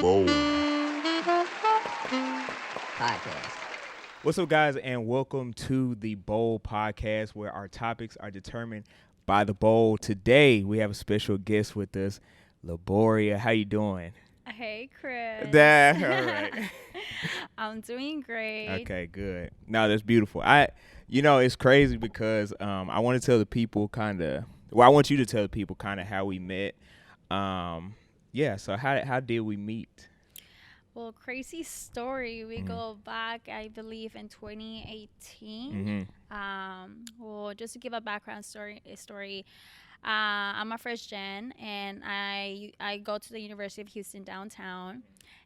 Bold Podcast. What's up, guys, and welcome to the Bowl Podcast, where our topics are determined by the bowl. Today, we have a special guest with us, Leboriah. How you doing? Hey, Chris. All right. I'm doing great. Okay, good. No, that's beautiful. It's crazy because I want to tell the people I want you to tell the people kind of how we met. So how did we meet? Well, crazy story. We go back, I believe, in 2018. Well, just to give a background story. I'm a first gen, and I go to the University of Houston downtown.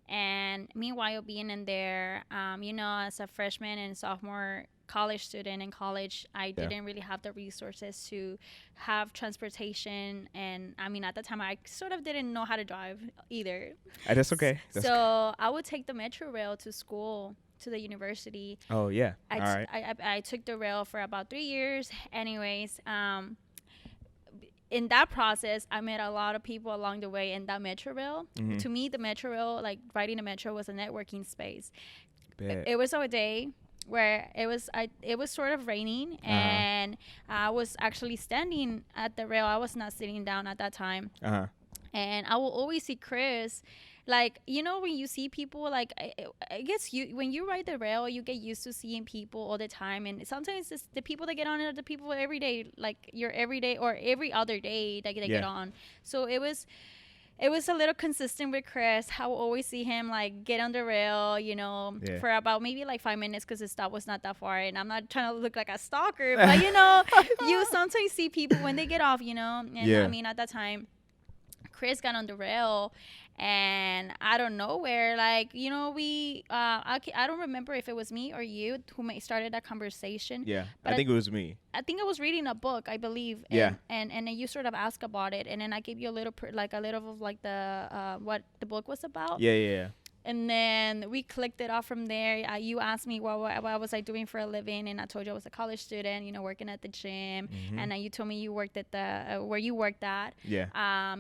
And meanwhile, being in there, as a freshman and sophomore college student in college, I didn't really have the resources to have transportation. And I mean, at the time, I sort of didn't know how to drive either. That's okay. I would take the Metro Rail to school, to the university. Oh, yeah. All right. I took the rail for about 3 years. Anyways, in that process, I met a lot of people along the way in that Metro Rail. To me, the Metro Rail, like riding the Metro, was a networking space. It was a day where it was sort of raining, and I was actually standing at the rail. I was not sitting down at that time. And I will always see Chris. Like, when you see people, like, I guess when you ride the rail, you get used to seeing people all the time. And sometimes it's the people that get on it are the people every day, like your every day or every other day that they get on. So it was a little consistent with Chris. I will always see him, like, get on the rail, for about maybe like 5 minutes because the stop was not that far. And I'm not trying to look like a stalker, but, you sometimes see people when they get off, And I mean, at that time, Chris got on the rail, and I don't know where, like, I don't remember if it was me or you who started that conversation. Yeah, but I think it was me. I think I was reading a book, I believe. And then you sort of asked about it, and then I gave you a little of like the what the book was about. Yeah. And then we clicked it off from there. You asked me what was I doing for a living, and I told you I was a college student, working at the gym. And then you told me you worked at the where you worked at. Yeah.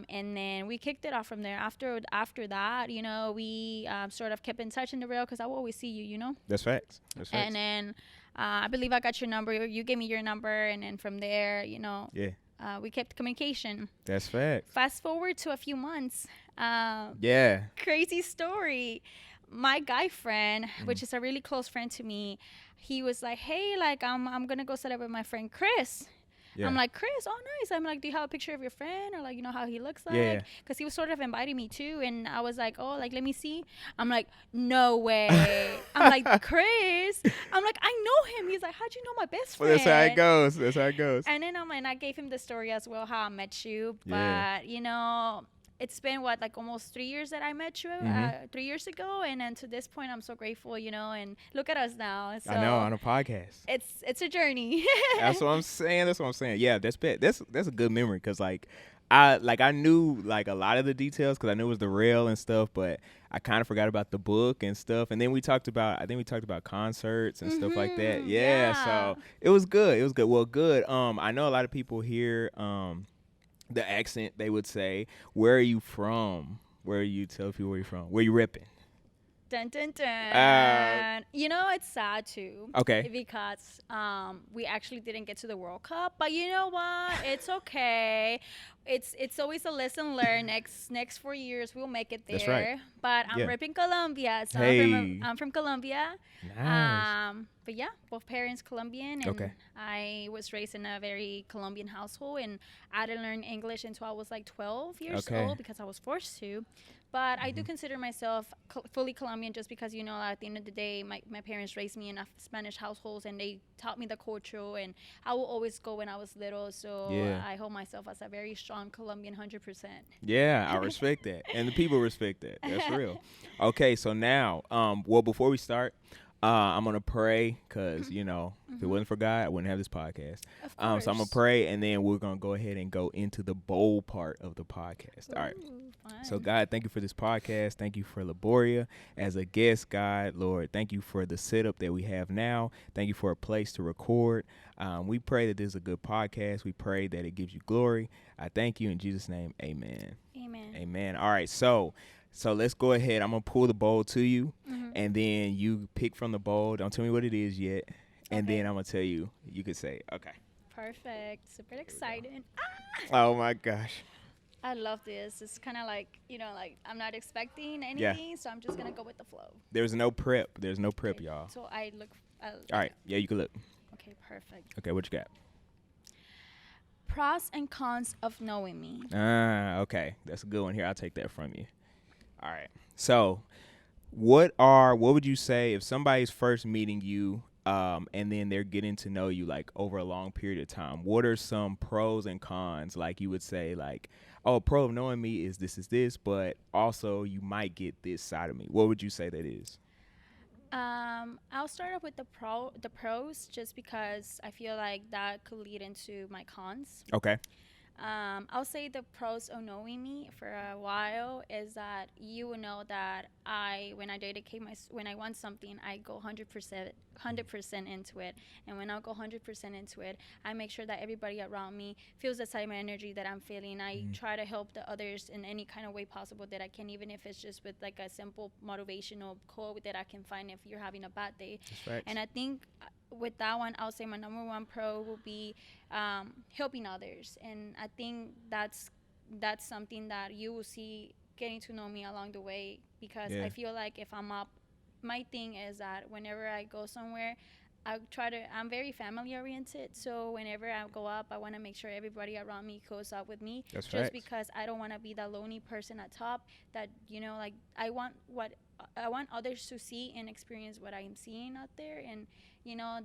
And then we kicked it off from there. After that, we sort of kept in touch in the rail because I will always see you. That's facts. And then I believe I got your number. You gave me your number, and then from there, we kept communication. That's fact. Fast forward to a few months. Crazy story. My guy friend, which is a really close friend to me, he was like, "Hey, like I'm gonna go celebrate my friend Chris." Yeah. I'm like, "Chris, oh nice." I'm like, "Do you have a picture of your friend, or like how he looks like?" Yeah. Because he was sort of inviting me too, and I was like, "Oh, like let me see." I'm like, "No way." I'm like, "Chris." I'm like, "I know him." He's like, "How'd you know my best friend?" Well, that's how it goes. And then I gave him the story as well, how I met you, but it's been like almost 3 years that I met you, 3 years ago, and then to this point, I'm so grateful, and look at us now. So I know, on a podcast. It's a journey. That's what I'm saying. Yeah, that's a good memory because I knew like a lot of the details because I knew it was the rail and stuff, but I kind of forgot about the book and stuff. And then I think we talked about concerts and stuff like that. Yeah, so it was good. Well, good. I know a lot of people here. The accent, they would say, "Where are you from?" Tell people where you're from. Where you repping? Dun, dun, dun. It's sad too. Okay. Because we actually didn't get to the World Cup, but you know what? It's okay. It's always a lesson learned. Next 4 years we'll make it there. That's right. But I'm repping Colombia, so I'm from Colombia. Nice. But yeah, both parents Colombian, and I was raised in a very Colombian household, and I didn't learn English until I was like 12 years old because I was forced to. But I do consider myself fully Colombian just because, at the end of the day, my parents raised me in a Spanish household, and they taught me the culture, and I will always go when I was little. So I hold myself as a very strong Colombian 100%. Yeah, I respect that. And the people respect that. That's real. Okay, so now, before we start, I'm going to pray because, if it wasn't for God, I wouldn't have this podcast. Of course. So I'm going to pray, and then we're going to go ahead and go into the bowl part of the podcast. All right. Fun. So, God, thank you for this podcast. Thank you for Leboriah as a guest, God. Lord, thank you for the setup that we have now. Thank you for a place to record. We pray that this is a good podcast. We pray that it gives you glory. I thank you in Jesus' name. Amen. Amen. Amen. All right. So So let's go ahead. I'm gonna pull the bowl to you, Mm-hmm. and then you pick from the bowl. Don't tell me what it is yet, and Okay. then I'm gonna tell you. You could say, okay. Perfect. Super excited. Oh my gosh. I love this. It's kind of like, like I'm not expecting Yeah. anything, so I'm just going to go with the flow. There's no prep. There's no prep, Okay. y'all. So I look. All right. Yeah, you can look. Okay, perfect. Okay, what you got? Pros and cons of knowing me. Okay. That's a good one here. I'll take that from you. All right. So, what would you say if somebody's first meeting you, and then they're getting to know you like over a long period of time? What are some pros and cons? Like you would say, like, oh, a pro of knowing me is this, but also you might get this side of me. What would you say that is? I'll start off with the pros, just because I feel like that could lead into my cons. Okay. I'll say the pros of knowing me for a while is that you will know that when I want something, I go 100% into it. And when I go 100% into it, I make sure that everybody around me feels the same energy that I'm feeling. I try to help the others in any kind of way possible that I can, even if it's just with like a simple motivational quote that I can find if you're having a bad day. That's right. And I think with that one, I'll say my number one pro will be helping others, and I think that's something that you will see getting to know me along the way, because I feel like if I'm up, my thing is that whenever I go somewhere, I'm very family oriented, so whenever I go up, I want to make sure everybody around me goes up with me. That's just facts. because I don't want to be that lonely person at top, that like I want others to see and experience what I'm seeing out there. And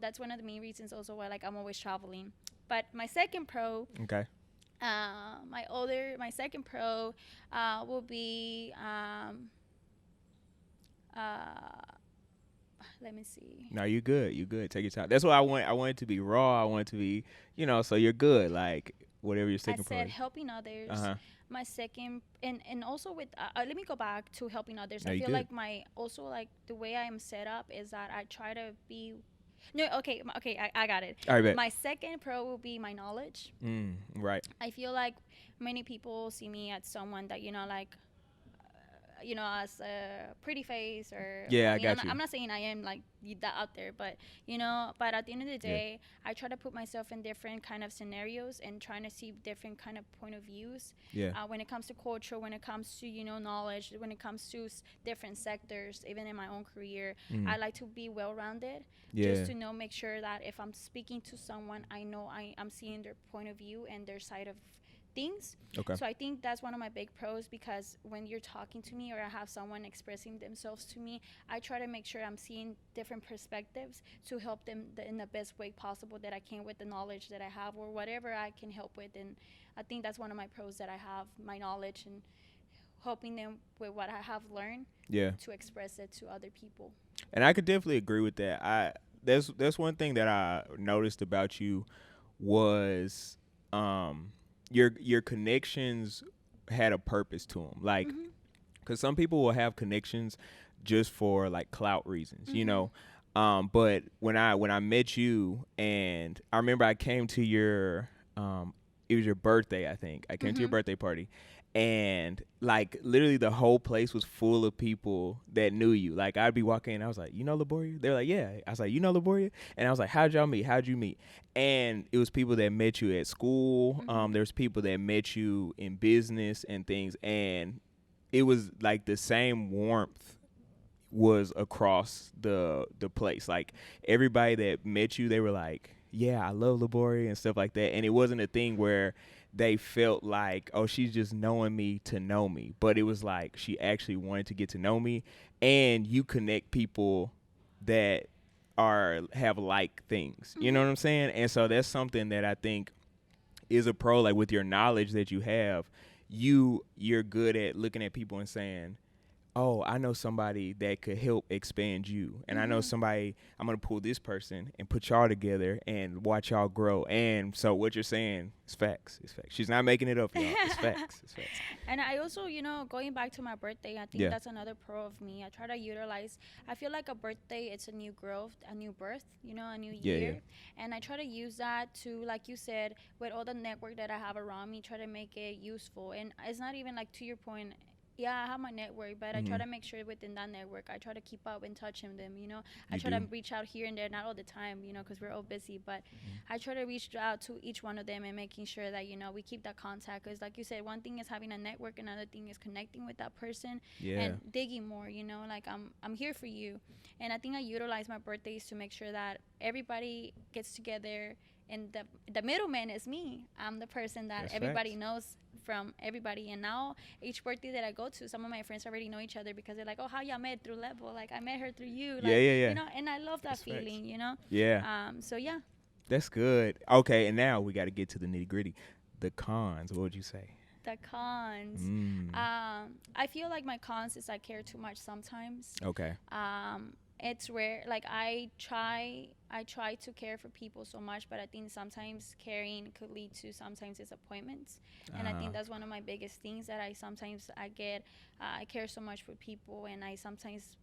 that's one of the main reasons also why like I'm always traveling. But my second pro, Okay. my second pro will be let me see. No, you good. You good. Take your time. That's what I want. I want it to be raw. I want it to be, so you're good. Like whatever your second I said pro. helping others. Uh-huh. My second, and also with let me go back to helping others. No, I you feel good. like like the way I am set up is that I try to be. No, okay, I got it. All right, bet. My second pro will be my knowledge. Right. I feel like many people see me as someone that like as a pretty face, or Yeah, I got you. I'm not saying I am like that out there, but but at the end of the day, I try to put myself in different kind of scenarios and trying to see different kind of point of views. Yeah. When it comes to culture, when it comes to knowledge, when it comes to different sectors, even in my own career, I like to be well-rounded. Yeah. Just to make sure that if I'm speaking to someone, I know I'm seeing their point of view and their side of things. Okay. So I think that's one of my big pros, because when you're talking to me or I have someone expressing themselves to me, I try to make sure I'm seeing different perspectives to help them in the best way possible that I can with the knowledge that I have or whatever I can help with. And I think that's one of my pros, that I have my knowledge and helping them with what I have learned to express it to other people. And I could definitely agree with that. There's one thing that I noticed about you was your connections had a purpose to them. Like, because some people will have connections just for like clout reasons, but when I met you, and I remember I came to your it was your birthday, I think. I came to your birthday party, and like literally the whole place was full of people that knew you. Like I'd be walking in, I was like, Leboriah? They're like, yeah. I was like, Leboriah? And I was like, how'd you meet? And it was people that met you at school. There's people that met you in business and things, and it was like the same warmth was across the place. Like everybody that met you, they were like, yeah, I love Leboriah and stuff like that. And it wasn't a thing where they felt like, oh, she's just knowing me to know me. But it was like she actually wanted to get to know me. And you connect people that have like things. You know what I'm saying? And so that's something that I think is a pro. Like with your knowledge that you have, you're good at looking at people and saying, oh, I know somebody that could help expand you. And I know somebody, I'm going to pull this person and put y'all together and watch y'all grow. And so what you're saying is facts. It's facts. She's not making it up, y'all. It's facts. It's facts. And I also, going back to my birthday, I think that's another pro of me. I try to utilize, I feel like a birthday, it's a new growth, a new birth, a new year. And I try to use that to, like you said, with all the network that I have around me, try to make it useful. And it's not even like, to your point, Yeah, I have my network, but I try Mm-hmm. to make sure within that network, I try to keep up and touch them. I You try to do. reach out here and there, not all the time, because we're all busy, but Mm-hmm. I try to reach out to each one of them and making sure that, we keep that contact. Because, like you said, one thing is having a network, another thing is connecting with that person Yeah. and digging more, like I'm here for you. And I think I utilize my birthdays to make sure that everybody gets together. And the middleman is me. I'm the person that That's everybody facts. knows from everybody. And now each birthday that I go to, some of my friends already know each other because they're like, "Oh, how y'all met through Level? Like I met her through you." Yeah, Like yeah, yeah. and I love that That's facts. feeling. Yeah, So yeah, that's good. Okay, and now we got to get to the nitty gritty. The cons. What would you say? the cons. Mm. I feel like my cons is I care too much sometimes. Okay. It's where like I try to care for people so much, but I think sometimes caring could lead to sometimes disappointments. And I Uh. think that's one of my biggest things that I get. I care so much for people, and I sometimes,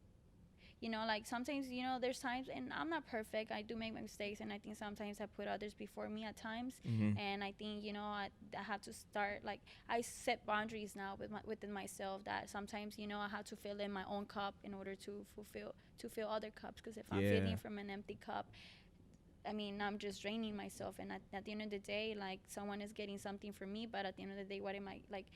like sometimes, there's times, and I'm not perfect. I do make mistakes, and I think sometimes I put others before me at times. Mm-hmm. And I think, I have to start, like, I set boundaries now within myself, that sometimes, I have to fill in my own cup in order to fill other cups. Because if I'm Yeah. filling from an empty cup, I mean, I'm just draining myself. And at the end of the day, like, someone is getting something from me, but at the end of the day, what am I like?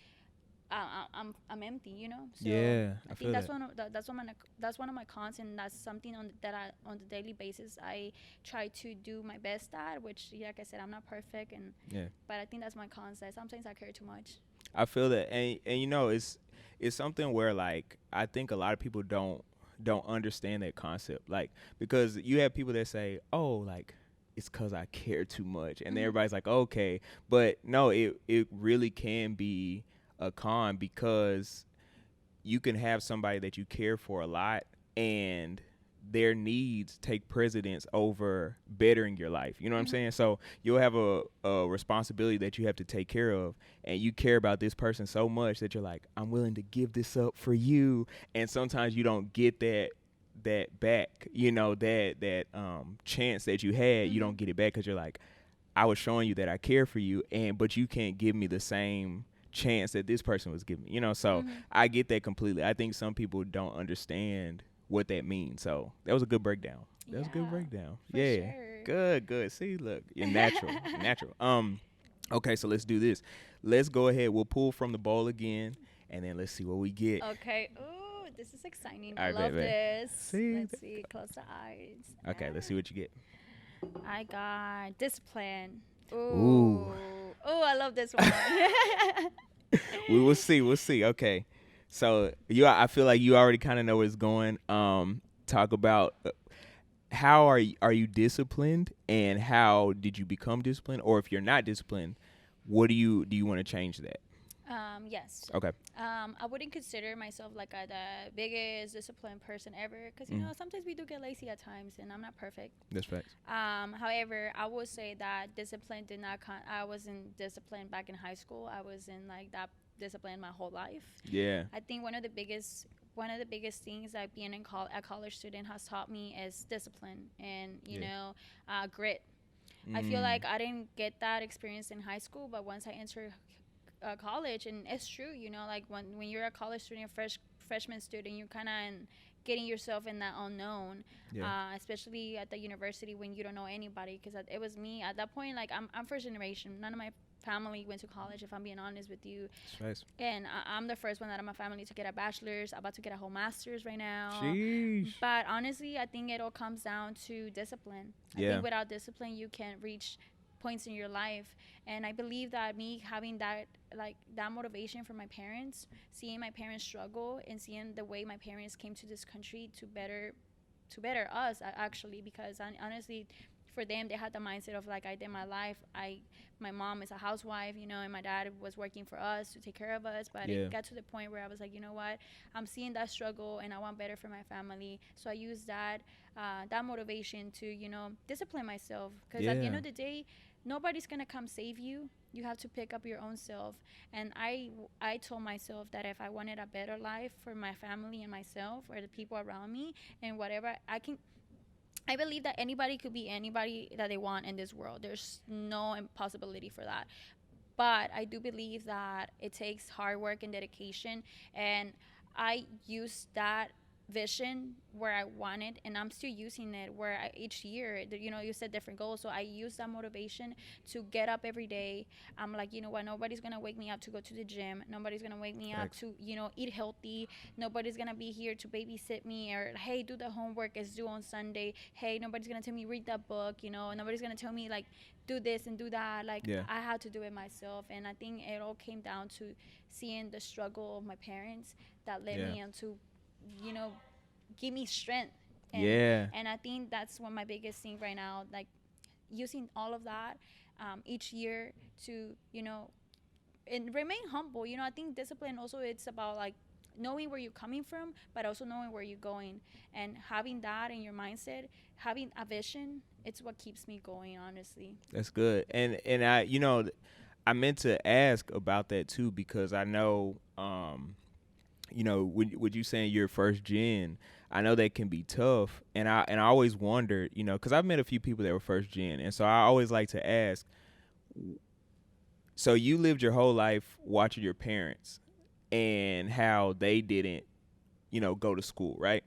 I'm empty. So Yeah. I I think feel that's that. one of my cons, and that's something that I on the daily basis I try to do my best at. Which, like I said, I'm not perfect, Yeah. but I think that's my cons. That sometimes I care too much. I feel that, and it's something where like I think a lot of people don't understand that concept, like because you have people that say, oh, like it's because I care too much, and Mhm. everybody's like, okay, but no, it really can be a con because you can have somebody that you care for a lot and their needs take precedence over bettering your life. You know what I'm Mhm. saying? So you'll have a responsibility that you have to take care of, and you care about this person so much that you're like, I'm willing to give this up for you. And sometimes you don't get that back. That chance that you had, you Mhm. don't get it back because you're like, I was showing you that I care for you, but you can't give me the same chance that this person was giving me. So Mhm. I get that completely. I think some people don't understand what that means. So that was a good breakdown. That was a good Yeah, breakdown. for Yeah. sure. Good, good. See, look, you're natural. You're natural. Okay, so let's do this. Let's go ahead. We'll pull from the bowl again, and then let's see what we get. Okay. Ooh, this is exciting. All I right, bet, love bet. this. See? Let's see. Close the eyes. Okay, let's see what you get. I got discipline. Ooh. Ooh. Oh, I love this one. We will see. We'll see. Okay. So I feel like you already kind of know where it's going. Talk about how are you disciplined, and how did you become disciplined, or if you're not disciplined, what do you want to change that? Yes. Okay. I wouldn't consider myself like the biggest disciplined person ever, because Mm, sometimes we do get lazy at times, and I'm not perfect. that's facts. However, I would say that discipline did not. I wasn't disciplined back in high school. I was in like that discipline my whole life. Yeah. I think one of the biggest things that being a college student has taught me is discipline and Yeah. grit. I feel Mm, like I didn't get that experience in high school, but once I entered college, and it's true, like when you're a college student, freshman student, you're kind of getting yourself in that unknown, yeah. especially at the university when you don't know anybody. Because it was me at that point. Like I'm first generation. None of my family went to college. If I'm being honest with you, That's facts. and I'm the first one out of my family to get a bachelor's. I'm about to get a whole master's right now. Sheesh. But honestly, I think it all comes down to discipline. I Yeah. think without discipline, you can't reach points in your life. And I believe that me having that motivation from my parents, seeing my parents struggle, and seeing the way my parents came to this country to better us, actually, because honestly, for them, they had the mindset of like I did my life. My mom is a housewife, and my dad was working for us to take care of us. But Yeah. it got to the point where I was like, you know what, I'm seeing that struggle, and I want better for my family. So I use that motivation to discipline myself, because at the end Yeah. of the day, nobody's gonna come save you. You have to pick up your own self. And I told myself that if I wanted a better life for my family and myself, or the people around me, and whatever I believe that anybody could be anybody that they want in this world. There's no impossibility for that. but I do believe that it takes hard work and dedication, and I use that vision where I want it, and I'm still using it where each year, you set different goals. So I use that motivation to get up every day. I'm like, you know what, nobody's gonna wake me up to go to the gym. Nobody's gonna wake me up to, eat healthy. Nobody's gonna be here to babysit me, or hey, do the homework, it's due on Sunday. Hey, nobody's gonna tell me read that book. Nobody's gonna tell me like do this and do that. Like, I had to do it myself, and I think it all came down to seeing the struggle of my parents that led me into, give me strength. And I think that's one of my biggest things right now, like using all of that each year to, and remain humble. I think discipline also, it's about like knowing where you're coming from, but also knowing where you're going, and having that in your mindset, having a vision. It's what keeps me going, honestly. That's good. And I meant to ask about that too, because I know with you saying you're first gen, I know that can be tough, and I always wondered, because I've met a few people that were first gen, and so I always like to ask. So you lived your whole life watching your parents and how they didn't, go to school, right?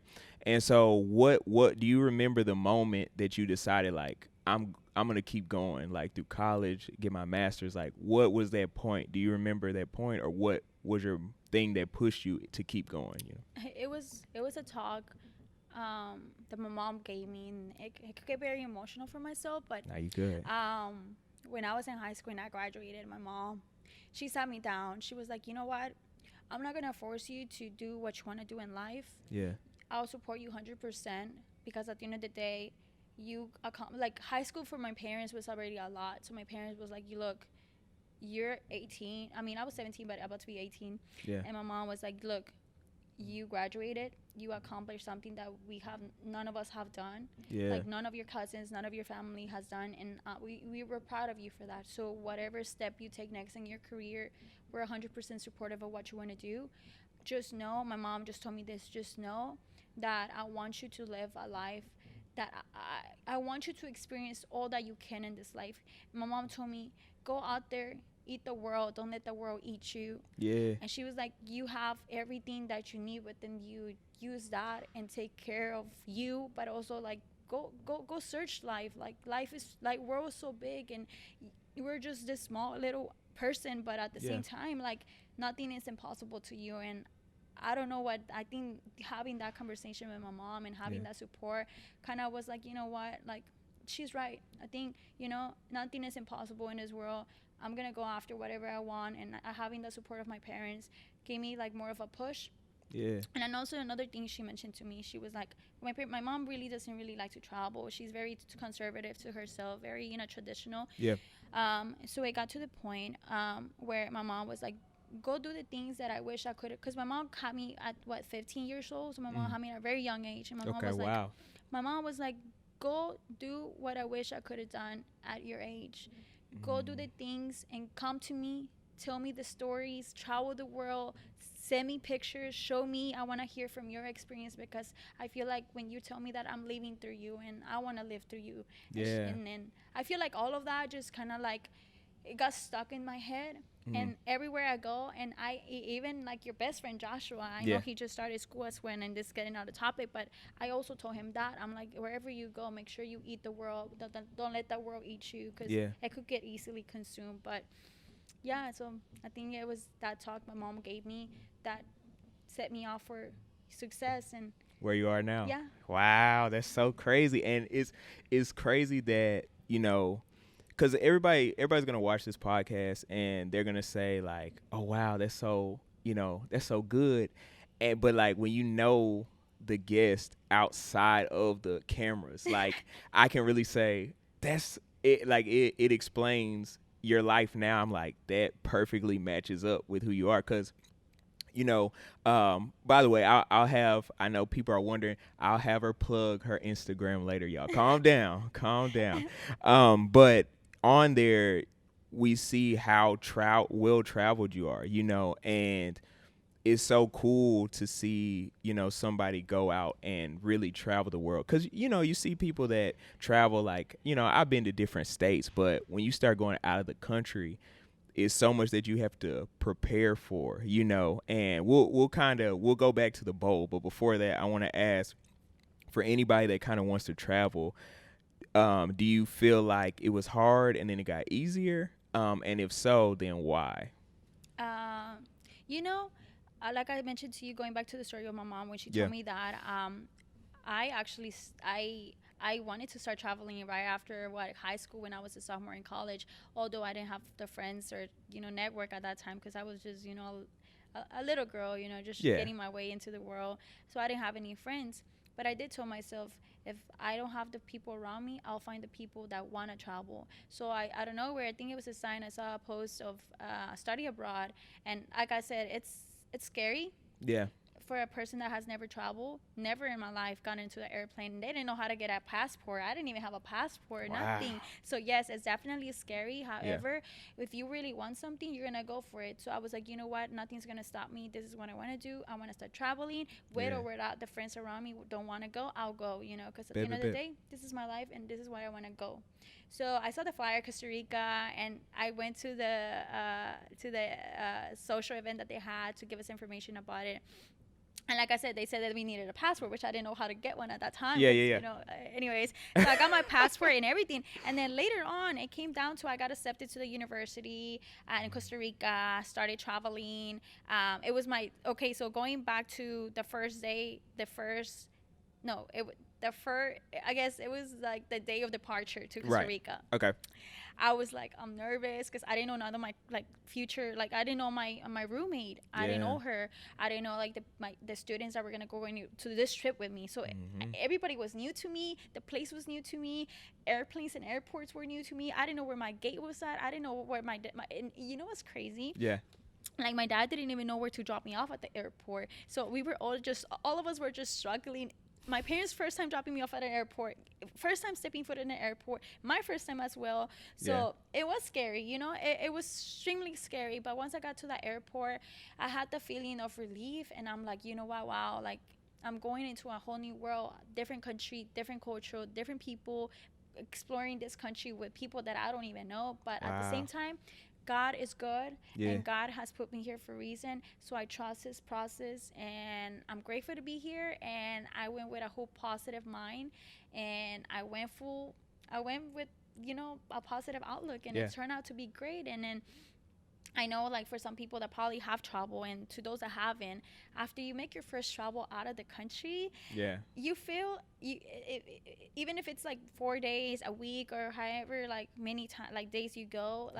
And so what do you remember the moment that you decided, like, I'm gonna keep going, like through college, get my master's? Like, what was that point? Do you remember that point, or what was your thing that pushed you to keep going? It was a talk that my mom gave me, and it could get very emotional for myself. But now you good. When I was in high school and I graduated, my mom, she sat me down. She was like, you know what? I'm not gonna force you to do what you want to do in life. Yeah. I'll support you 100%, because at the end of the day, like high school for my parents was already a lot. So my parents was like, you look, you're 18. I mean, I was 17, but about to be 18. Yeah. And my mom was like, look, you graduated, you accomplished something that none of us have done. Yeah. Like none of your cousins, none of your family has done, and we were proud of you for that. So whatever step you take next in your career, we're 100% supportive of what you want to do. Just know, my mom just told me this, just know that I want you to live a life that I want you to experience all that you can in this life. And my mom told me, go out there, eat the world, don't let the world eat you. Yeah. And she was like, you have everything that you need within you. Use that and take care of you, but also like go search life. Like life is like, world is so big, and we're just this small little person, but at the same time, like nothing is impossible to you. And I don't know what, I think having that conversation with my mom and having that support kind of was like, you know what, like she's right. I think, nothing is impossible in this world. I'm going to go after whatever I want. And having the support of my parents gave me like more of a push. Yeah. And then also another thing she mentioned to me, she was like, my mom really doesn't really like to travel. She's very conservative to herself, very, traditional. Yeah. So it got to the point where my mom was like, go do the things that I wish I could have. Because my mom had me at, 15 years old? So my mom had me at a very young age. And my mom was like, go do what I wish I could have done at your age. Go do the things and come to me. Tell me the stories. Travel the world. Send me pictures. Show me. I want to hear from your experience, because I feel like when you tell me that, I'm living through you, and I want to live through you. Yeah. And then I feel like all of that just kind of like, it got stuck in my head. And everywhere I go, and even like your best friend Joshua, I know he just started school as when, and this is getting out of topic, but I also told him that I'm like, wherever you go, make sure you eat the world. Don't let the world eat you, because it could get easily consumed. But so I think it was that talk my mom gave me that set me off for success and where you are now. Yeah. Wow, that's so crazy. And it's crazy that, because everybody's gonna watch this podcast and they're gonna say like, oh wow, that's so that's so good. But like when the guest outside of the cameras, like I can really say that's it. Like it explains your life now. I'm like, that perfectly matches up with who you are. Because by the way, I know people are wondering, I'll have her plug her Instagram later, y'all. Calm down. But on there, we see how well traveled you are, and it's so cool to see, somebody go out and really travel the world. Because, you see people that travel, like, I've been to different states, but when you start going out of the country, is so much that you have to prepare for, and we'll go back to the bowl, but before that, I want to ask for anybody that kind of wants to travel, do you feel like it was hard and then it got easier? And if so, then why? You know, like I mentioned to you, going back to the story of my mom when she told me that, I actually I wanted to start traveling right after high school, when I was a sophomore in college. Although I didn't have the friends or network at that time, because I was just a little girl, just getting my way into the world. So I didn't have any friends. But I did tell myself, if I don't have the people around me, I'll find the people that want to travel. So I don't know where, I think it was a sign, I saw a post of study abroad. And like I said, it's scary. Yeah. For a person that has never traveled, never in my life gone into the airplane. They didn't know how to get a passport. I didn't even have a passport, nothing. So yes, it's definitely scary. However, if you really want something, you're going to go for it. So I was like, you know what? Nothing's going to stop me. This is what I want to do. I want to start traveling. With or without the friends around me don't want to go, I'll go, because at the end of the day, this is my life and this is where I want to go. So I saw the flyer, Costa Rica, and I went to the social event that they had to give us information about it. And like I said, they said that we needed a passport, which I didn't know how to get one at that time. Anyways, so I got my passport and everything. And then later on, it came down to I got accepted to the university in Costa Rica, started traveling. It was so going back to the first day, I guess it was like the day of departure to Costa Rica. Okay. I was like, I'm nervous because I didn't know none of my future, I didn't know my roommate. I didn't know her. I didn't know the students that were gonna go to this trip with me. So everybody was new to me. The place was new to me. Airplanes and airports were new to me. I didn't know where my gate was at. I didn't know where and you know what's crazy? Yeah. Like, my dad didn't even know where to drop me off at the airport. So we were all of us were just struggling. My parents' first time dropping me off at an airport, first time stepping foot in an airport, my first time as well. So it was scary, it was extremely scary. But once I got to the airport, I had the feeling of relief. And I'm like, you know what, wow, like, I'm going into a whole new world, different country, different culture, different people, exploring this country with people that I don't even know. But at the same time, God is good, and God has put me here for a reason. So I trust his process, and I'm grateful to be here. And I went with a whole positive mind, and I went with, a positive outlook, and it turned out to be great. And then I know, like, for some people that probably have trouble, and to those that haven't, after you make your first travel out of the country, you feel even if it's like 4 days, a week, or however many days you go,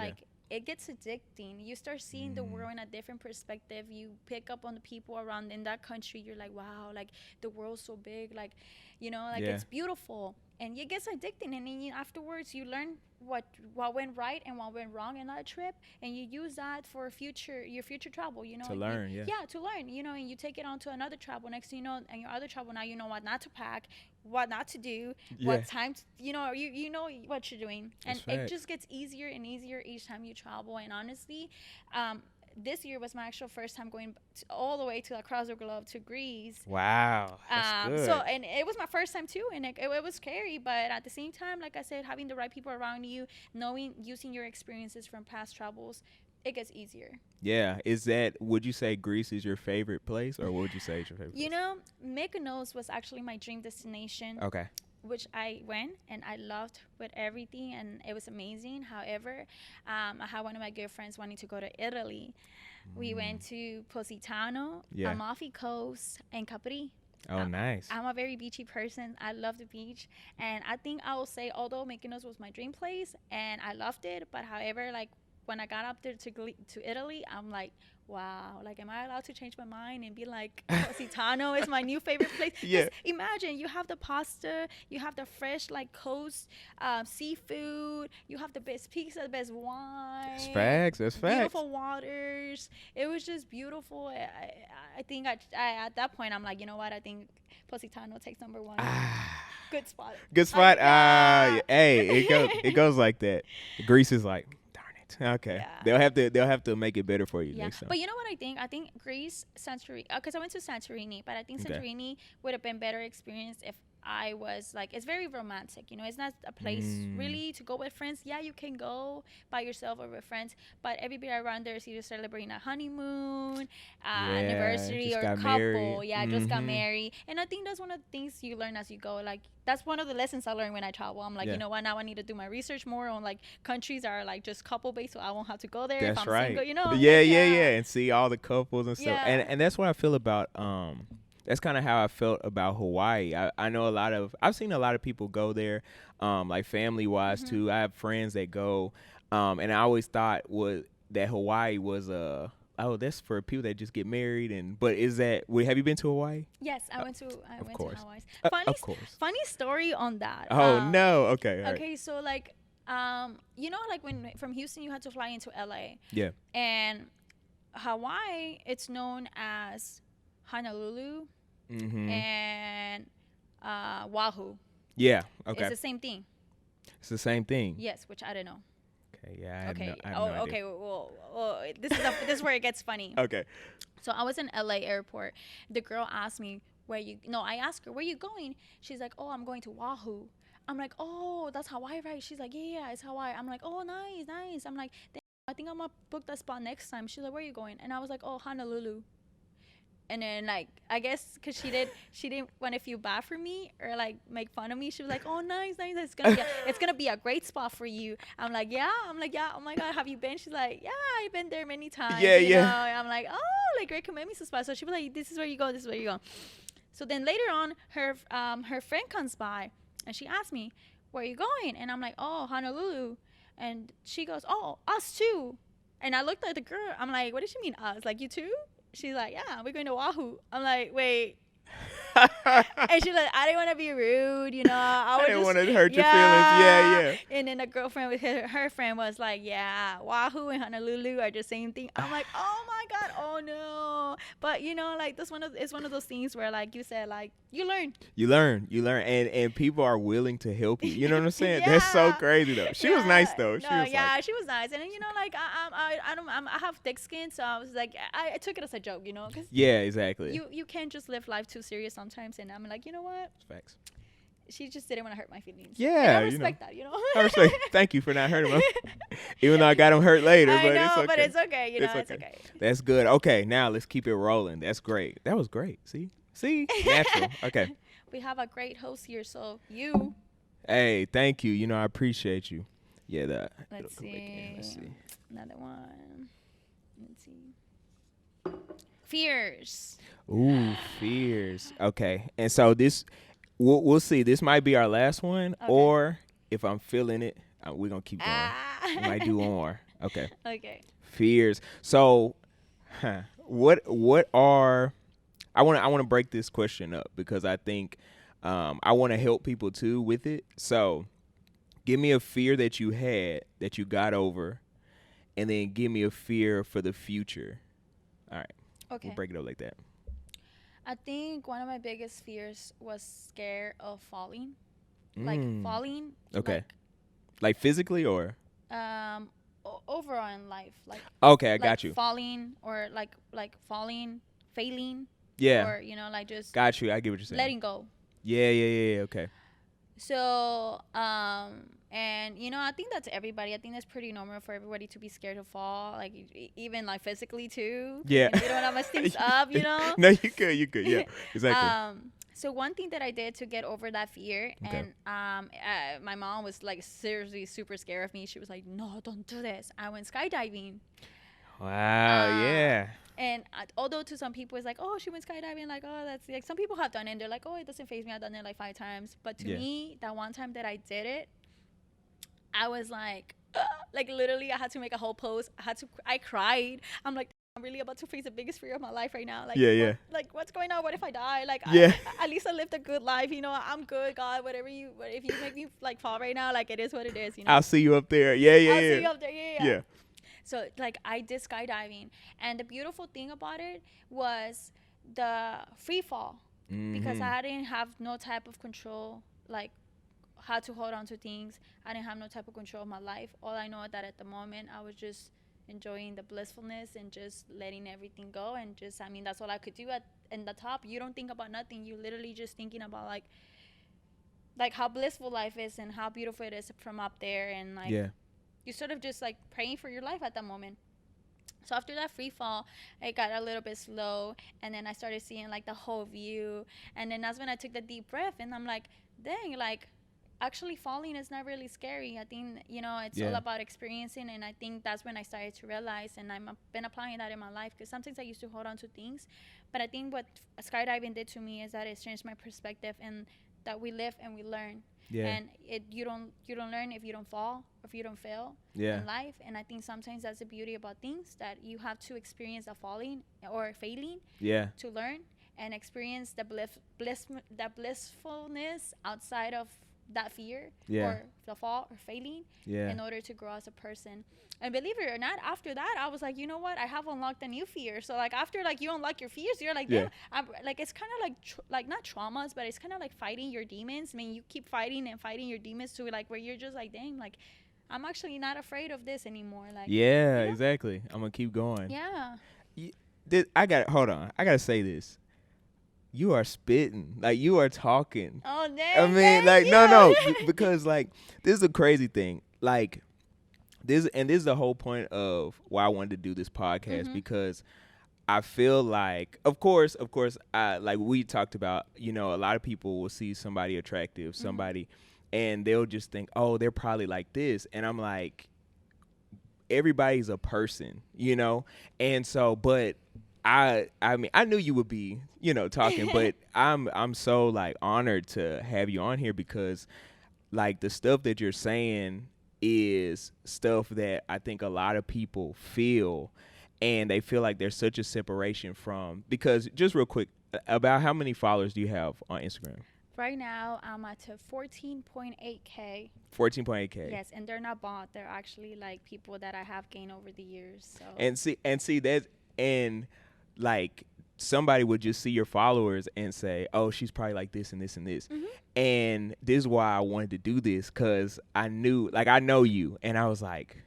it gets addicting. You start seeing the world in a different perspective. You pick up on the people around in that country. You're like, wow, like, the world's so big, it's beautiful. And it gets addicting. And then afterwards, you learn what went right and what went wrong in that trip, and you use that for your future travel. To learn, to learn. And you take it on to another travel. Next thing you know, and your other travel, now you know what not to pack, what not to do, what time to, you know what you're doing. And it just gets easier and easier each time you travel. And honestly, this year was my actual first time going all the way to across the globe to Greece. Wow, that's good. So, and it was my first time too, and it was scary, but at the same time, like I said, having the right people around you, using your experiences from past travels, it gets easier. Yeah. Would you say Greece is your favorite place, or what would you say is your favorite place? Mykonos was actually my dream destination. Okay. Which I went and I loved with everything, and it was amazing. However, I had one of my good friends wanting to go to Italy. We went to Positano, Amalfi Coast, and Capri. Oh, nice. I'm a very beachy person. I love the beach. And I think I will say, although Mykonos was my dream place and I loved it, but however, when I got up there to Italy, I'm like, wow, am I allowed to change my mind and be like, Positano is my new favorite place? Yeah. Imagine, you have the pasta, you have the fresh, coast seafood, you have the best pizza, the best wine. That's facts. Beautiful waters. It was just beautiful. I think at that point, I'm like, you know what? I think Positano takes number one. Good spot. Hey, it goes like that. Greece is like, okay, they'll have to make it better for you next time. But you know what I think? I think Greece, Santorini, because I went to Santorini, but I think Santorini would have been better experience if I was like, it's very romantic, you know. It's not a place really to go with friends. Yeah, you can go by yourself or with friends, but everybody around there is either celebrating a honeymoon, anniversary, just or got couple. married. Yeah, just got married. And I think that's one of the things you learn as you go. Like, that's one of the lessons I learned when I travel. I'm like, you know what? Now I need to do my research more on like countries that are like just couple based, so I won't have to go there if I'm single. You know? Yeah, like, and see all the couples and stuff. And that's what I feel about that's kind of how I felt about Hawaii. I know I've seen a lot of people go there, like family wise too. I have friends that go, and I always thought that Hawaii was that's for people that just get married. But is that? Have you been to Hawaii? Yes, I went to Hawaii. Of course. Funny story on that. Oh no. Okay. Okay, so like you know, like when from Houston you had to fly into LA. Yeah. And Hawaii, it's known as Honolulu and Oahu. Yeah. Okay. It's the same thing. It's the same thing. Yes, which I don't know. Okay. Yeah. I Okay. have no idea. Okay. Well, this is where it gets funny. Okay. So I was in LA airport. The girl asked me I asked her, where you going? She's like, oh, I'm going to Oahu. I'm like, oh, that's Hawaii, right? She's like, yeah, it's Hawaii. I'm like, oh, nice. I'm like, I think I'm gonna book that spot next time. She's like, where are you going? And I was like, oh, Honolulu. And then like, I guess because she didn't want to feel bad for me or like make fun of me. She was like, oh, nice. It's gonna be a great spot for you. I'm like, yeah. Oh my God, have you been? She's like, yeah, I've been there many times. Yeah. You know? I'm like, oh, like recommend me some spot. So she was like, this is where you go. So then later on, her friend comes by and she asked me, where are you going? And I'm like, oh, Honolulu. And she goes, oh, us too. And I looked at the girl. I'm like, what does she mean us? Like, you too? She's like, yeah, we're going to Oahu. I'm like, wait. And she's like, I didn't want to be rude, you know. I didn't want to hurt your feelings. Yeah. And then the girlfriend with her friend was like, yeah, Oahu and Honolulu are the same thing. I'm like, oh my God, oh no. But you know, like it's one of those things where, like you said, like you learn, and people are willing to help you. You know what I'm saying? That's so crazy though. She was nice though. She was nice. And then, you know, like I have thick skin, so I was like, I took it as a joke, you know, because exactly. You can't just live life too serious sometimes. And I'm like, you know what? Facts. She just didn't want to hurt my feelings. Yeah, and I respect that, you know. I respect. Thank you for not hurting them. Even though I got them hurt later, but it's okay. You know, it's okay. That's good. Okay, now let's keep it rolling. That's great. That was great. See, natural. Okay. We have a great host here, so you. Hey, thank you. You know, I appreciate you. Yeah, Let's see. Another one. Let's see. Fears. Ooh, fears. Okay, and so this. We'll see. This might be our last one, or if I'm feeling it, we're gonna keep going. We might do more. Okay. Okay. Fears. So, what are? I want to break this question up because I think I want to help people too with it. So, give me a fear that you had that you got over, and then give me a fear for the future. All right. Okay. We'll break it up like that. I think one of my biggest fears was scared of falling. Like falling. Okay. Like physically or? Overall in life. Like. Okay, I got you. Falling or like falling, failing. Yeah. Or, you know, like just. Got you. I get what you're saying. Letting go. Yeah. Okay. So, and you know, I think that's everybody. I think that's pretty normal for everybody to be scared to fall, like even like physically too. Yeah. You don't want to mess things up, you know. No, you could. Yeah, exactly. So one thing that I did to get over that fear, and my mom was like seriously super scared of me. She was like, "No, don't do this." I went skydiving. Wow. Yeah. And although to some people it's like, oh, she went skydiving, like, oh, that's like, some people have done it and they're like, oh, it doesn't faze me. I've done it like 5 times. But to me, that one time that I did it, I was like literally I had to make a whole pose. I cried. I'm like, I'm really about to face the biggest fear of my life right now. Like, like, what's going on? What if I die? Like, at least I lived a good life. You know, I'm good, God. If you make me like fall right now, like, it is what it is. You know, I'll see you up there. Yeah. I'll see you up there. Yeah. So, like, I did skydiving. And the beautiful thing about it was the free fall. Because I didn't have no type of control, like, how to hold on to things. I didn't have no type of control of my life. All I know is that at the moment, I was just enjoying the blissfulness and just letting everything go. And just, I mean, that's all I could do in the top. You don't think about nothing. You literally just thinking about, like, like how blissful life is and how beautiful it is from up there, and like you sort of just like praying for your life at that moment. So after that free fall, it got a little bit slow, and then I started seeing like the whole view, and then that's when I took the deep breath, and I'm like, dang, like actually falling is not really scary. I think, you know, it's all about experiencing, and I think that's when I started to realize, and I've been applying that in my life, because sometimes I used to hold on to things, but I think what skydiving did to me is that it changed my perspective, and that we live and we learn. And you don't learn if you don't fall, or if you don't fail in life. And I think sometimes that's the beauty about things, that you have to experience the falling or failing to learn, and experience the blissfulness outside of that fear or the fall or failing in order to grow as a person. And believe it or not, after that I was like, you know what, I have unlocked a new fear. So like after like you unlock your fears, you're like, damn, I'm like, it's kind of like like not traumas, but it's kind of like fighting your demons. I mean, you keep fighting and fighting your demons to like where you're just like, dang, like I'm actually not afraid of this anymore. Like you know? Exactly. I'm gonna keep going. I gotta say this. You are spitting, like you are talking. Oh, dang, I mean, like no, because like this is a crazy thing. Like this is the whole point of why I wanted to do this podcast, because I feel like, of course, I like we talked about, you know, a lot of people will see somebody attractive, somebody, and they'll just think, oh, they're probably like this, and I'm like, everybody's a person, you know, and so, but. I mean, I knew you would be, you know, talking, but I'm so like honored to have you on here, because like the stuff that you're saying is stuff that I think a lot of people feel, and they feel like there's such a separation from, because just real quick, about how many followers do you have on Instagram? Right now, I'm at 14.8K. 14.8K. Yes, and they're not bought. They're actually like people that I have gained over the years. So. And see that, and like somebody would just see your followers and say, oh, she's probably like this and this and this. And this is why I wanted to do this, because I knew, like, I know you, and I was like,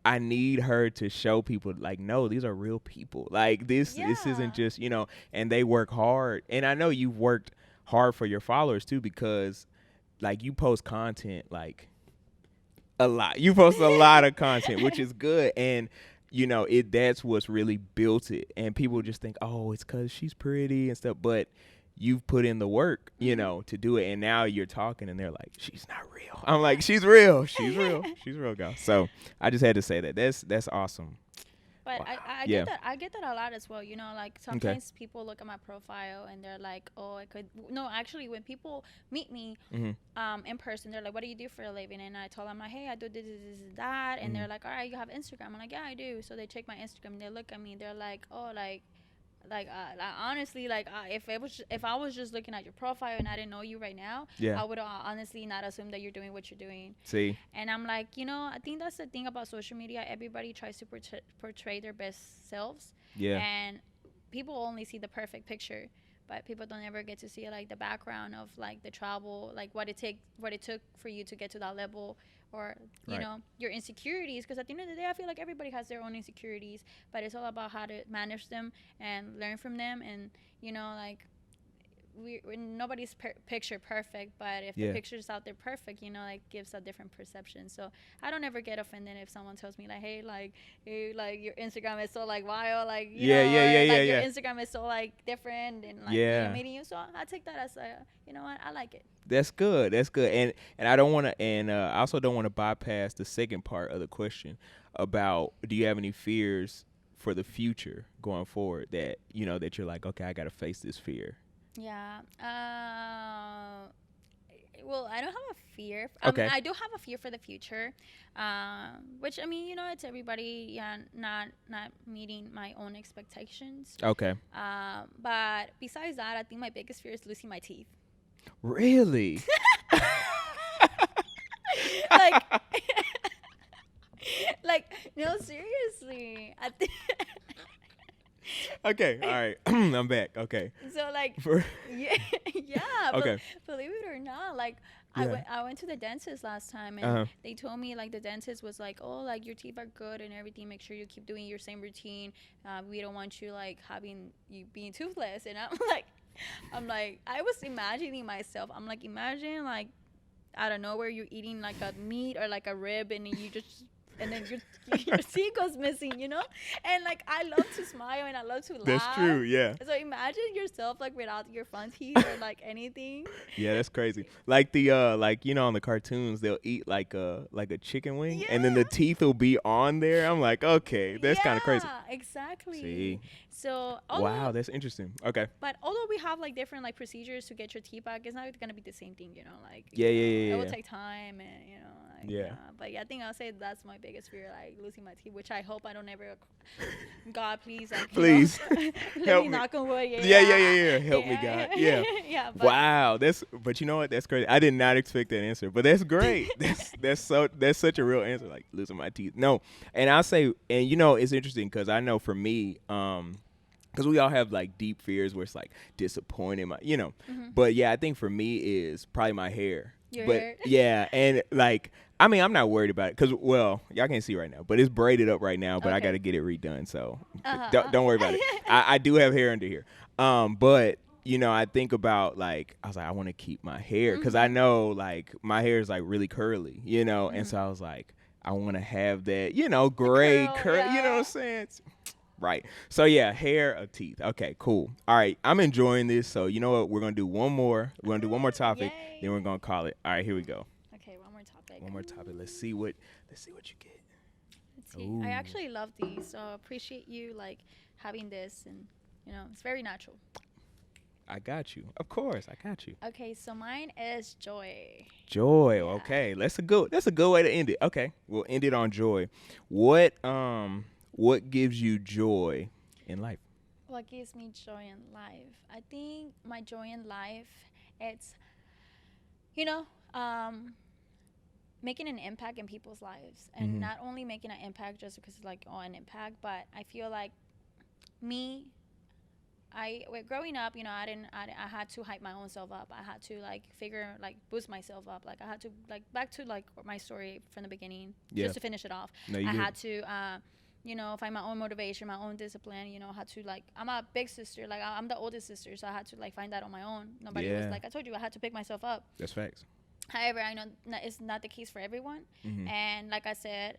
I need her to show people, like, no, these are real people. Like this isn't just, you know, and they work hard. And I know you've worked hard for your followers too, because like you post content like a lot. You post a lot of content, which is good. And you know, that's what's really built it. And people just think, oh, it's because she's pretty and stuff. But you've put in the work, you know, to do it. And now you're talking and they're like, she's not real. I'm like, she's real. She's real. She's real, girl. So I just had to say that. That's awesome. But wow. I get that. I get that a lot as well. You know, like sometimes people look at my profile and they're like, "Oh, I could." No, actually, when people meet me in person, they're like, "What do you do for a living?" And I tell them, like, "Hey, I do this, that." And they're like, "All right, you have Instagram?" I'm like, "Yeah, I do." So they check my Instagram. And they look at me. They're like, "Oh, like honestly, like if I was just looking at your profile and I didn't know you right now, I would honestly not assume that you're doing what you're doing." See. And I'm like, you know, I think that's the thing about social media. Everybody tries to portray their best selves. Yeah. And people only see the perfect picture, but people don't ever get to see like the background of like the travel, like what it took for you to get to that level, or you know, your insecurities. Because at the end of the day, I feel like everybody has their own insecurities, but it's all about how to manage them and learn from them. And you know, like nobody's picture perfect, but if the picture's out there perfect, you know, like gives a different perception. So I don't ever get offended if someone tells me like, hey, like your Instagram is so like wild, like your Instagram is so like different and like meeting you. So I take that as a, you know what, I like it. That's good. And I don't want to, and I also don't want to bypass the second part of the question about, do you have any fears for the future going forward that, you know, that you're like, okay, I got to face this fear? Yeah. Well, I don't have a fear. Okay. I do have a fear for the future, which, I mean, you know, it's everybody not meeting my own expectations. Okay. But besides that, I think my biggest fear is losing my teeth. Really? like, no, seriously. Okay, all right. I'm back. Okay. So like, yeah. Okay. Believe it or not, like I went to the dentist last time, and they told me like the dentist was like, oh, like your teeth are good and everything. Make sure you keep doing your same routine. We don't want you like having you being toothless. And I'm like, I was imagining myself. I'm like, imagine like out of nowhere you're eating like a meat or like a rib, and you just and then your teeth goes missing, you know? And like I love to smile and I love to laugh. That's true, yeah. So imagine yourself like without your front teeth or like anything. Yeah, that's crazy. Like the like you know on the cartoons they'll eat like a chicken wing, and then the teeth will be on there. I'm like, okay, that's kind of crazy. Yeah, exactly. See. So wow, that's interesting. Okay. But although we have like different like procedures to get your teeth back, it's not gonna be the same thing, you know. Like yeah. It will take time, and you know. Like, but yeah, I think I'll say that's my biggest fear, like losing my teeth, which I hope I don't ever. God, please, like, please help me. Knock on wood. Yeah. Help me, God. Yeah. Yeah. Wow, but you know what? That's crazy. I did not expect that answer, but that's great. that's such a real answer. Like losing my teeth. No, and I'll say, and you know, it's interesting because I know for me, because we all have like deep fears where it's like disappointing, you know. But yeah, I think for me is probably my hair. Your hair? Yeah, and like I mean, I'm not worried about it because well, y'all can't see right now, but it's braided up right now. But I got to get it redone, so don't worry about it. I do have hair under here, but you know, I think about like I was like I want to keep my hair because I know like my hair is like really curly, you know, and so I was like I want to have that, you know, gray curl, you know what I'm saying? Right. So yeah, hair or teeth. Okay, cool. All right, I'm enjoying this. So you know what? We're gonna do one more. We're gonna do one more topic. Yay. Then we're gonna call it. All right, here we go. Okay, one more topic. One more topic. Let's see what you get. Let's see. I actually love these, so appreciate you like having this, and you know, it's very natural. I got you. Of course, I got you. Okay, so mine is joy. Joy. Yeah. Okay, that's a good way to end it. Okay, we'll end it on joy. What gives you joy in life? What gives me joy in life? I think my joy in life, it's, you know, making an impact in people's lives, and not only making an impact just because it's like an impact, but I feel like growing up, you know, I had to hype my own self up. I had to like boost myself up. Like I had to like back to like my story from the beginning, just to finish it off. I had to you know, find my own motivation, my own discipline, you know, how to like, I'm a big sister, like I'm the oldest sister, so I had to like find that on my own. Nobody was like, I told you, I had to pick myself up. That's facts. However, I know it's not the case for everyone. And like I said,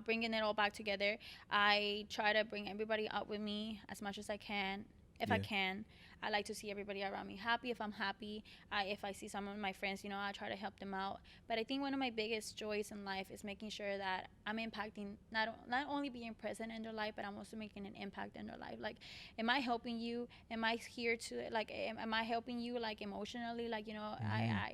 bringing it all back together, I try to bring everybody up with me as much as I can. If I can, I like to see everybody around me happy. If I'm happy, if I see some of my friends, you know, I try to help them out. But I think one of my biggest joys in life is making sure that I'm impacting, not only being present in their life, but I'm also making an impact in their life. Like, am I helping you? Am I here to, like, am I helping you, like, emotionally? Like, you know, I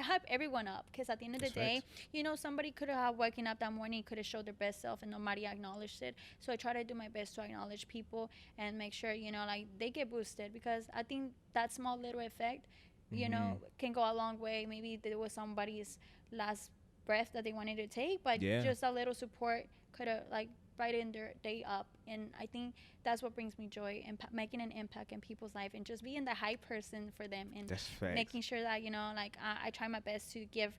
hype everyone up, because at the end of the day, you know, somebody could have waking up that morning, could have showed their best self, and nobody acknowledged it. So I try to do my best to acknowledge people and make sure, you know, like, they get boosted, because I think that small little effect, you know, can go a long way. Maybe there was somebody's last breath that they wanted to take, but just a little support could have like brightened their day up. And I think that's what brings me joy, and making an impact in people's life, and just being the hype person for them, and making sure that, you know, like I try my best to give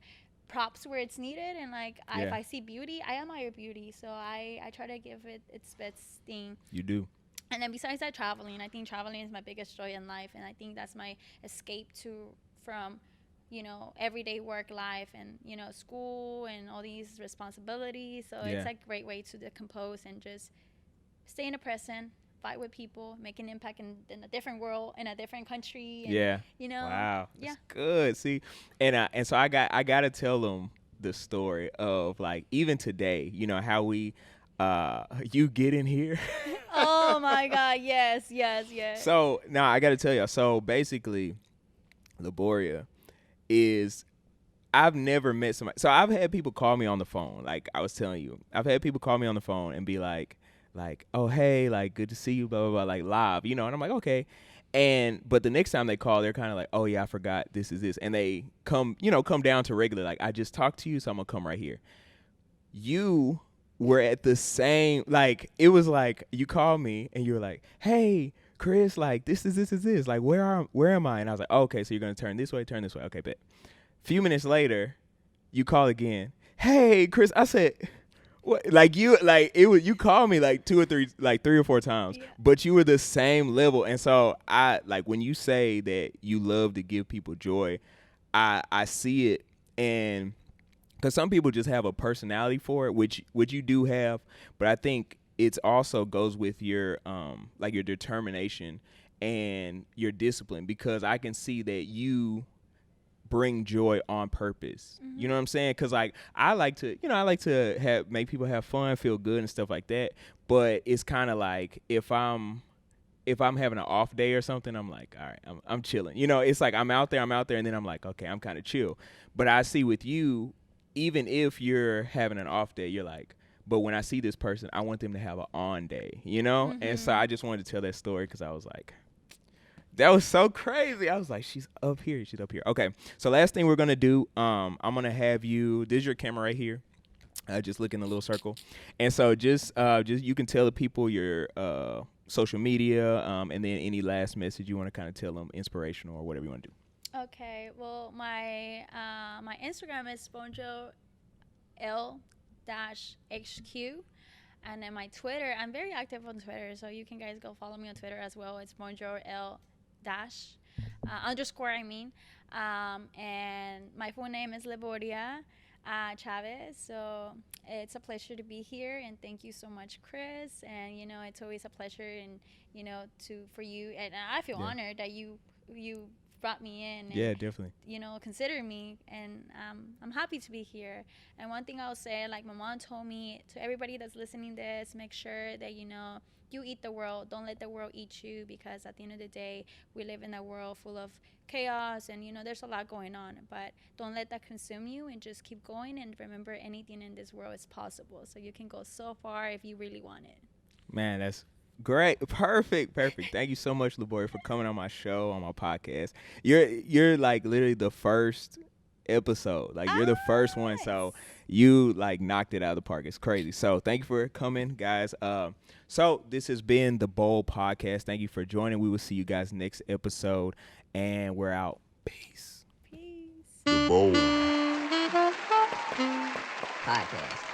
props where it's needed, and like if I see beauty, I admire beauty, so I try to give it its best thing. You do. And then besides that, traveling. I think traveling is my biggest joy in life, and I think that's my escape from, you know, everyday work life, and, you know, school and all these responsibilities. So it's like a great way to decompose and just stay in the present, fight with people, make an impact in a different world, in a different country. And, you know. Wow. That's good. See, and so I got to tell them the story of, like, even today, you know, how we you get in here. Oh my God, yes. So now I gotta tell y'all, so basically Leboriah is, I've never met somebody, so I've had people call me on the phone, like I was telling you, I've had people call me on the phone and be like, oh hey, like good to see you, blah blah blah, like live, you know, and I'm like, okay. But the next time they call, they're kind of like, oh yeah, I forgot this is this, and they come down to regular, like, I just talked to you, so I'm gonna come right here. You were at the same, like, it was like you called me and you were like, hey Chris, like this is this, like where am I? And I was like, oh, okay, so you're gonna turn this way, okay, bet. Few minutes later, you call again, hey Chris. I said, what? Like you, like it was, you called me like three or four times, but you were the same level. And so I, like, when you say that you love to give people joy, I see it And because some people just have a personality for it, which you do have, but I think it's also goes with your like your determination and your discipline, because I can see that you bring joy on purpose. Mm-hmm. You know what I'm saying? Because like I like to make people have fun, feel good and stuff like that, but it's kind of like if I'm having an off day or something, I'm like, all right, I'm chilling. You know, it's like I'm out there, and then I'm like, okay, I'm kind of chill. But I see with you, even if you're having an off day, you're like, but when I see this person, I want them to have an on day, you know? Mm-hmm. And so I just wanted to tell that story because I was like, that was so crazy. I was like, she's up here. Okay, so last thing we're going to do, I'm going to have you, this is your camera right here. Just look in the little circle. And so just you can tell the people your social media, and then any last message you want to kind of tell them, inspirational or whatever you want to do. Okay, well, my Instagram is SponjoL-HQ. And then my Twitter, I'm very active on Twitter, so you can guys go follow me on Twitter as well. It's SponjoL_ underscore, I mean. And my full name is Leboriah Chavez. So it's a pleasure to be here, and thank you so much, Chris. And you know, it's always a pleasure, and you know, for you, and I feel honored that you brought me in. And, definitely. You know, consider me, and I'm happy to be here. And one thing I'll say, like my mom told me, to everybody that's listening to this, make sure that you know you eat the world. Don't let the world eat you, because at the end of the day, we live in a world full of chaos, and you know there's a lot going on. But don't let that consume you, and just keep going. And remember, anything in this world is possible. So you can go so far if you really want it. Man, that's great. Perfect. Thank you so much, Leboriah, for coming on my show, on my podcast. You're like literally the first episode. Like you're the first one. So you like knocked it out of the park. It's crazy. So thank you for coming, guys. So this has been the Bold Podcast. Thank you for joining. We will see you guys next episode, and we're out. Peace. Peace. The Bold Podcast.